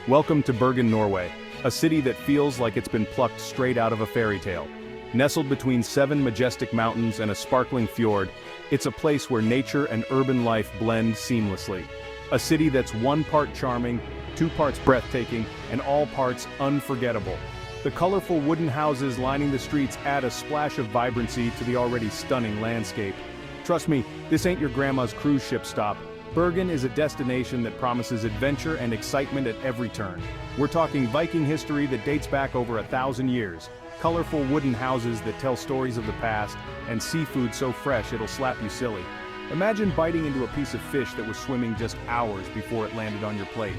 Welcome to Bergen, Norway, a city that feels like it's been plucked straight out of a fairy tale. Nestled between 7 majestic mountains and a sparkling fjord, it's a place where nature and urban life blend seamlessly. A city that's 1 part charming, 2 parts breathtaking, and all parts unforgettable. The colorful wooden houses lining the streets add a splash of vibrancy to the already stunning landscape. Trust me, this ain't your grandma's cruise ship stop. Bergen is a destination that promises adventure and excitement at every turn. We're talking Viking history that dates back over 1,000 years, colorful wooden houses that tell stories of the past, and seafood so fresh it'll slap you silly. Imagine biting into a piece of fish that was swimming just hours before it landed on your plate.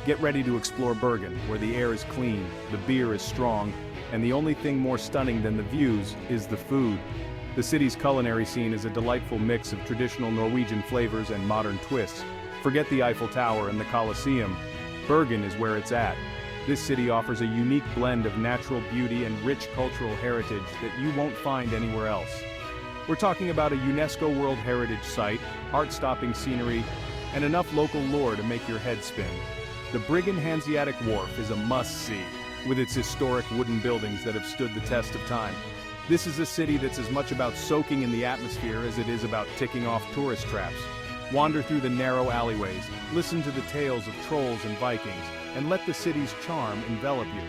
Get ready to explore Bergen, where the air is clean, the beer is strong, and the only thing more stunning than the views is the food. The city's culinary scene is a delightful mix of traditional Norwegian flavors and modern twists. Forget the Eiffel Tower and the Colosseum. Bergen is where it's at. This city offers a unique blend of natural beauty and rich cultural heritage that you won't find anywhere else. We're talking about a UNESCO World Heritage Site, heart-stopping scenery, and enough local lore to make your head spin. The Bergen Hanseatic Wharf is a must-see, with its historic wooden buildings that have stood the test of time. This is a city that's as much about soaking in the atmosphere as it is about ticking off tourist traps. Wander through the narrow alleyways, listen to the tales of trolls and Vikings, and let the city's charm envelop you.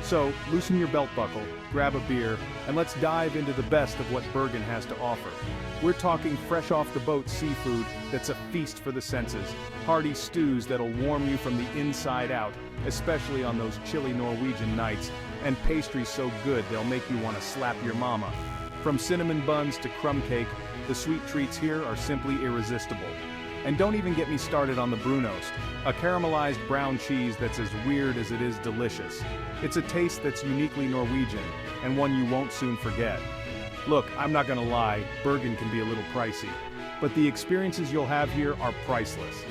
So, loosen your belt buckle, grab a beer, and let's dive into the best of what Bergen has to offer. We're talking fresh off the boat seafood that's a feast for the senses, hearty stews that'll warm you from the inside out, especially on those chilly Norwegian nights, and pastries so good they'll make you want to slap your mama. From cinnamon buns to crumb cake, the sweet treats here are simply irresistible. And don't even get me started on the Brunost, a caramelized brown cheese that's as weird as it is delicious. It's a taste that's uniquely Norwegian, and one you won't soon forget. Look, I'm not gonna lie, Bergen can be a little pricey, but the experiences you'll have here are priceless.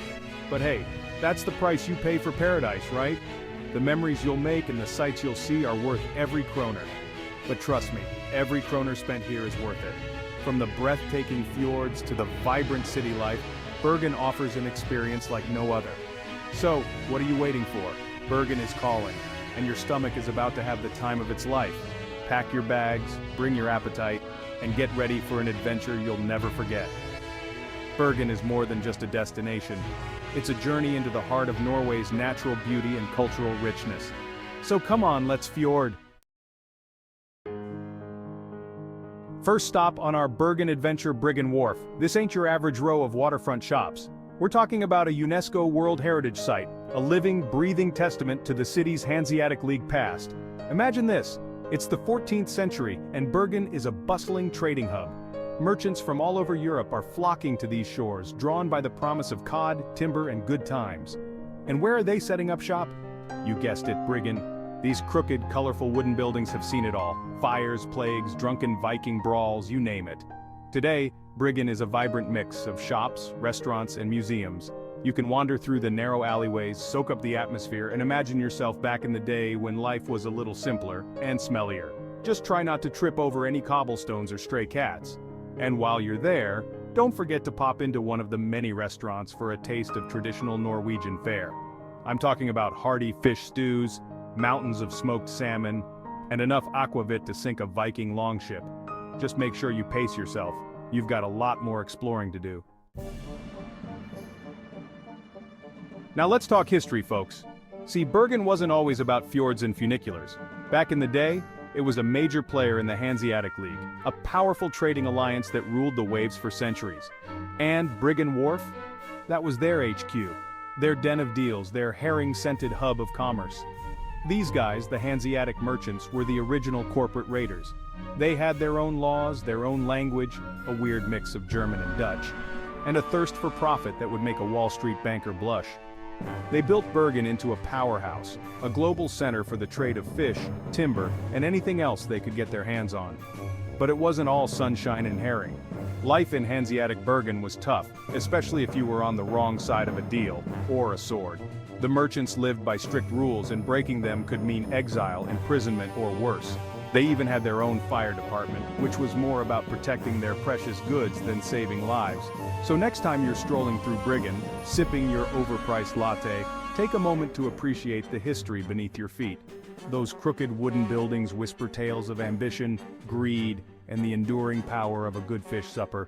But hey, that's the price you pay for paradise, right? The memories you'll make and the sights you'll see are worth every kroner. But trust me, every kroner spent here is worth it. From the breathtaking fjords to the vibrant city life, Bergen offers an experience like no other. So, what are you waiting for? Bergen is calling, and your stomach is about to have the time of its life. Pack your bags, bring your appetite, and get ready for an adventure you'll never forget. Bergen is more than just a destination. It's a journey into the heart of Norway's natural beauty and cultural richness. So come on, let's fjord. First stop on our Bergen adventure, Bergen Wharf. This ain't your average row of waterfront shops. We're talking about a UNESCO World Heritage Site, a living, breathing testament to the city's Hanseatic League past. Imagine this, it's the 14th century, and Bergen is a bustling trading hub. Merchants from all over Europe are flocking to these shores, drawn by the promise of cod, timber, and good times. And where are they setting up shop? You guessed it, Bergen. These crooked, colorful wooden buildings have seen it all. Fires, plagues, drunken Viking brawls, you name it. Today, Bergen is a vibrant mix of shops, restaurants, and museums. You can wander through the narrow alleyways, soak up the atmosphere, and imagine yourself back in the day when life was a little simpler and smellier. Just try not to trip over any cobblestones or stray cats. And while you're there, don't forget to pop into one of the many restaurants for a taste of traditional Norwegian fare. I'm talking about hearty fish stews, mountains of smoked salmon, and enough aquavit to sink a Viking longship. Just make sure you pace yourself. You've got a lot more exploring to do. Now let's talk history, folks. See, Bergen wasn't always about fjords and funiculars. Back in the day, it was a major player in the Hanseatic League, a powerful trading alliance that ruled the waves for centuries. And Bergen Wharf? That was their HQ, their den of deals, their herring-scented hub of commerce. These guys, the Hanseatic merchants, were the original corporate raiders. They had their own laws, their own language, a weird mix of German and Dutch, and a thirst for profit that would make a Wall Street banker blush. They built Bergen into a powerhouse, a global center for the trade of fish, timber, and anything else they could get their hands on. But it wasn't all sunshine and herring. Life in Hanseatic Bergen was tough, especially if you were on the wrong side of a deal, or a sword. The merchants lived by strict rules, and breaking them could mean exile, imprisonment, or worse. They even had their own fire department, which was more about protecting their precious goods than saving lives. So next time you're strolling through Bergen, sipping your overpriced latte, take a moment to appreciate the history beneath your feet. Those crooked wooden buildings whisper tales of ambition, greed, and the enduring power of a good fish supper.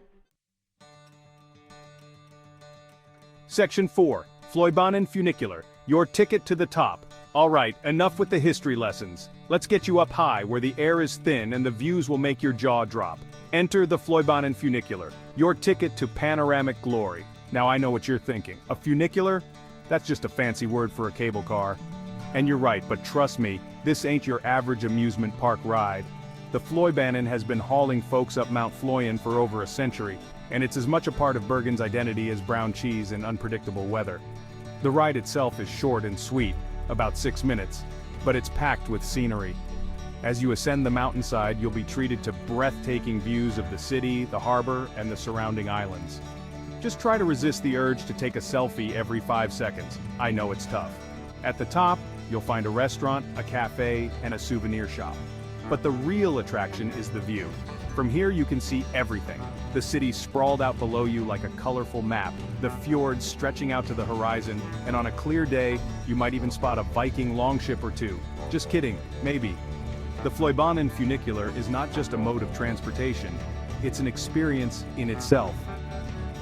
Section 4. Fløibanen funicular. Your ticket to the top. Alright, enough with the history lessons. Let's get you up high where the air is thin and the views will make your jaw drop. Enter the Fløibanen funicular. Your ticket to panoramic glory. Now I know what you're thinking. A funicular? That's just a fancy word for a cable car. And you're right, but trust me, this ain't your average amusement park ride. The Fløibanen has been hauling folks up Mount Fløyen for over a century, and it's as much a part of Bergen's identity as brown cheese and unpredictable weather. The ride itself is short and sweet, about 6 minutes, but it's packed with scenery. As you ascend the mountainside, you'll be treated to breathtaking views of the city, the harbor, and the surrounding islands. Just try to resist the urge to take a selfie every 5 seconds. I know it's tough. At the top, you'll find a restaurant, a cafe, and a souvenir shop. But the real attraction is the view. From here you can see everything. The city sprawled out below you like a colorful map, the fjords stretching out to the horizon, and on a clear day, you might even spot a Viking longship or two. Just kidding, maybe. The Fløibanen funicular is not just a mode of transportation, it's an experience in itself.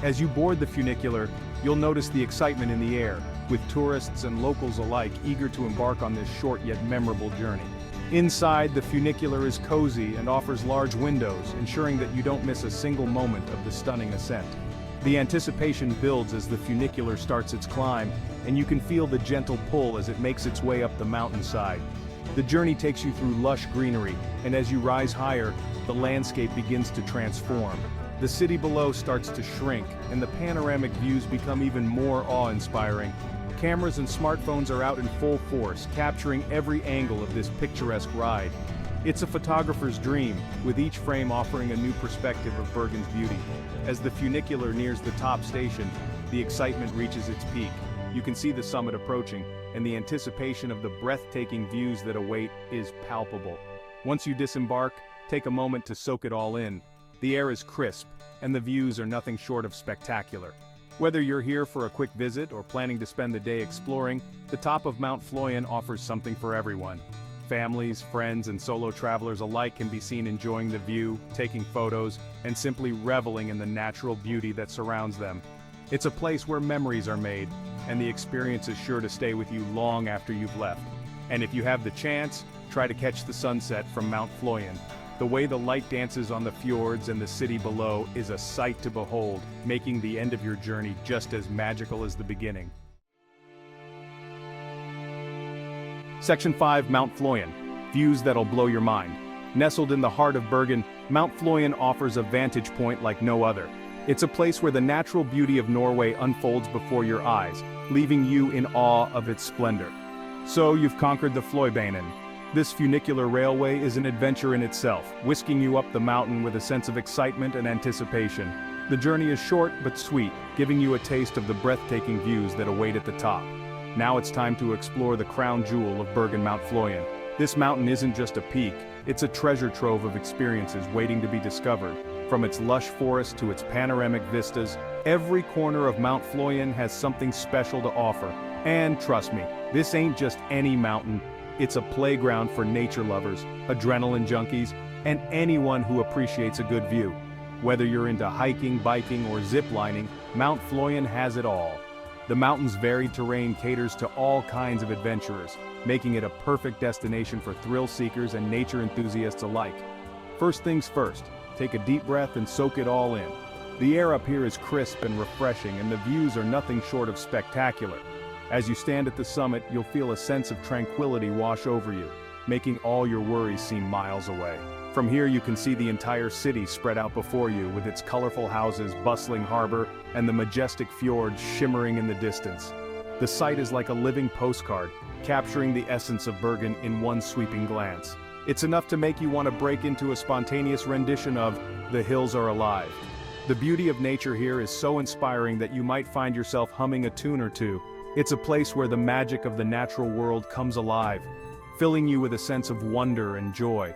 As you board the funicular, you'll notice the excitement in the air, with tourists and locals alike eager to embark on this short yet memorable journey. Inside, the funicular is cozy and offers large windows, ensuring that you don't miss a single moment of the stunning ascent. The anticipation builds as the funicular starts its climb, and you can feel the gentle pull as it makes its way up the mountainside. The journey takes you through lush greenery, and as you rise higher, the landscape begins to transform. The city below starts to shrink, and the panoramic views become even more awe-inspiring. Cameras and smartphones are out in full force, capturing every angle of this picturesque ride. It's a photographer's dream, with each frame offering a new perspective of Bergen's beauty. As the funicular nears the top station, the excitement reaches its peak. You can see the summit approaching, and the anticipation of the breathtaking views that await is palpable. Once you disembark, take a moment to soak it all in. The air is crisp, and the views are nothing short of spectacular. Whether you're here for a quick visit or planning to spend the day exploring, the top of Mount Fløyen offers something for everyone. Families, friends, and solo travelers alike can be seen enjoying the view, taking photos, and simply reveling in the natural beauty that surrounds them. It's a place where memories are made, and the experience is sure to stay with you long after you've left. And if you have the chance, try to catch the sunset from Mount Fløyen. The way the light dances on the fjords and the city below is a sight to behold, making the end of your journey just as magical as the beginning. Section 5. Mount Fløyen. Views that'll blow your mind. Nestled in the heart of Bergen, Mount Fløyen offers a vantage point like no other. It's a place where the natural beauty of Norway unfolds before your eyes, leaving you in awe of its splendor. So you've conquered the Fløibanen. This funicular railway is an adventure in itself, whisking you up the mountain with a sense of excitement and anticipation. The journey is short but sweet, giving you a taste of the breathtaking views that await at the top. Now it's time to explore the crown jewel of Bergen, Mount Fløyen. This mountain isn't just a peak, it's a treasure trove of experiences waiting to be discovered. From its lush forest to its panoramic vistas, every corner of Mount Fløyen has something special to offer. And trust me, this ain't just any mountain. It's a playground for nature lovers, adrenaline junkies, and anyone who appreciates a good view. Whether you're into hiking, biking, or ziplining, Mount Fløyen has it all. The mountain's varied terrain caters to all kinds of adventurers, making it a perfect destination for thrill seekers and nature enthusiasts alike. First things first, take a deep breath and soak it all in. The air up here is crisp and refreshing, and the views are nothing short of spectacular. As you stand at the summit, you'll feel a sense of tranquility wash over you, making all your worries seem miles away. From here you can see the entire city spread out before you, with its colorful houses, bustling harbor, and the majestic fjords shimmering in the distance. The sight is like a living postcard, capturing the essence of Bergen in one sweeping glance. It's enough to make you want to break into a spontaneous rendition of "The Hills Are Alive." The beauty of nature here is so inspiring that you might find yourself humming a tune or two. It's a place where the magic of the natural world comes alive, filling you with a sense of wonder and joy.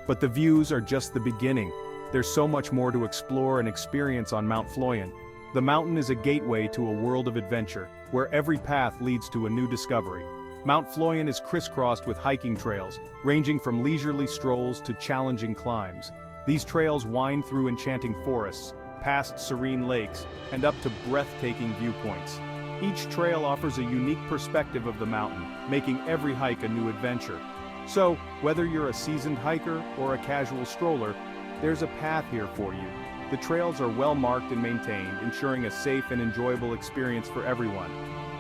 But the views are just the beginning. There's so much more to explore and experience on Mount Fløyen. The mountain is a gateway to a world of adventure, where every path leads to a new discovery. Mount Fløyen is crisscrossed with hiking trails, ranging from leisurely strolls to challenging climbs. These trails wind through enchanting forests, past serene lakes, and up to breathtaking viewpoints. Each trail offers a unique perspective of the mountain, making every hike a new adventure. So, whether you're a seasoned hiker or a casual stroller, there's a path here for you. The trails are well marked and maintained, ensuring a safe and enjoyable experience for everyone.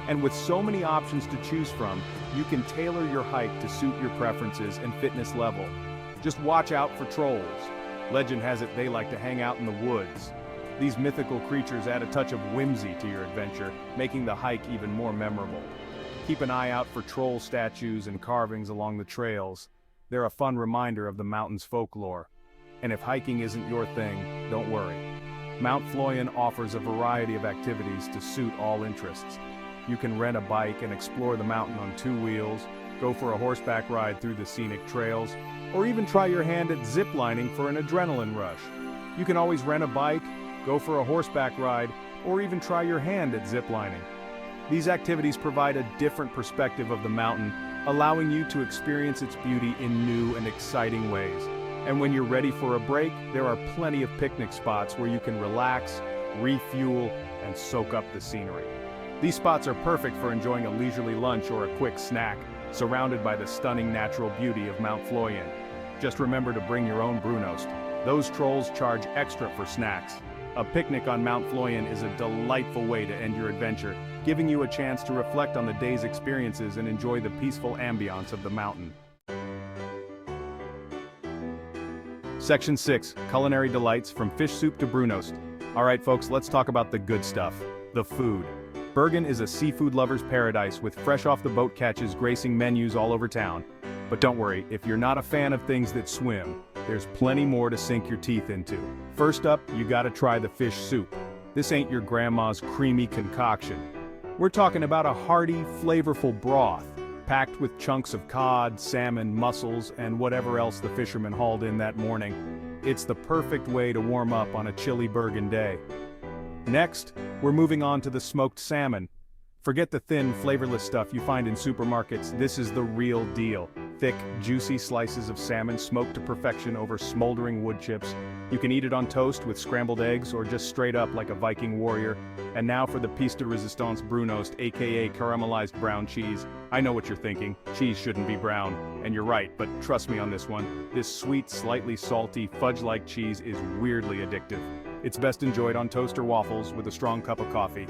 And with so many options to choose from, you can tailor your hike to suit your preferences and fitness level. Just watch out for trolls. Legend has it they like to hang out in the woods. These mythical creatures add a touch of whimsy to your adventure, making the hike even more memorable. Keep an eye out for troll statues and carvings along the trails. They're a fun reminder of the mountain's folklore. And if hiking isn't your thing, don't worry. Mount Fløyen offers a variety of activities to suit all interests. You can rent a bike and explore the mountain on 2 wheels, go for a horseback ride through the scenic trails, or even try your hand at ziplining for an adrenaline rush. You can always rent a bike, go for a horseback ride, or even try your hand at ziplining. These activities provide a different perspective of the mountain, allowing you to experience its beauty in new and exciting ways. And when you're ready for a break, there are plenty of picnic spots where you can relax, refuel, and soak up the scenery. These spots are perfect for enjoying a leisurely lunch or a quick snack, surrounded by the stunning natural beauty of Mount Fløyen. Just remember to bring your own Brunost. Those trolls charge extra for snacks. A picnic on Mount Fløyen is a delightful way to end your adventure, giving you a chance to reflect on the day's experiences and enjoy the peaceful ambiance of the mountain. Section 6, Culinary Delights from Fish Soup to Brunost. Alright folks, let's talk about the good stuff, the food. Bergen is a seafood lover's paradise with fresh-off-the-boat catches gracing menus all over town. But don't worry, if you're not a fan of things that swim, there's plenty more to sink your teeth into. First up, you gotta try the fish soup. This ain't your grandma's creamy concoction. We're talking about a hearty, flavorful broth, packed with chunks of cod, salmon, mussels, and whatever else the fishermen hauled in that morning. It's the perfect way to warm up on a chilly Bergen day. Next, we're moving on to the smoked salmon. Forget the thin, flavorless stuff you find in supermarkets. This is the real deal. Thick, juicy slices of salmon smoked to perfection over smoldering wood chips. You can eat it on toast with scrambled eggs or just straight up like a Viking warrior. And now for the piece de resistance Brunost, aka caramelized brown cheese. I know what you're thinking, cheese shouldn't be brown. And you're right, but trust me on this one. This sweet, slightly salty, fudge-like cheese is weirdly addictive. It's best enjoyed on toast or waffles with a strong cup of coffee.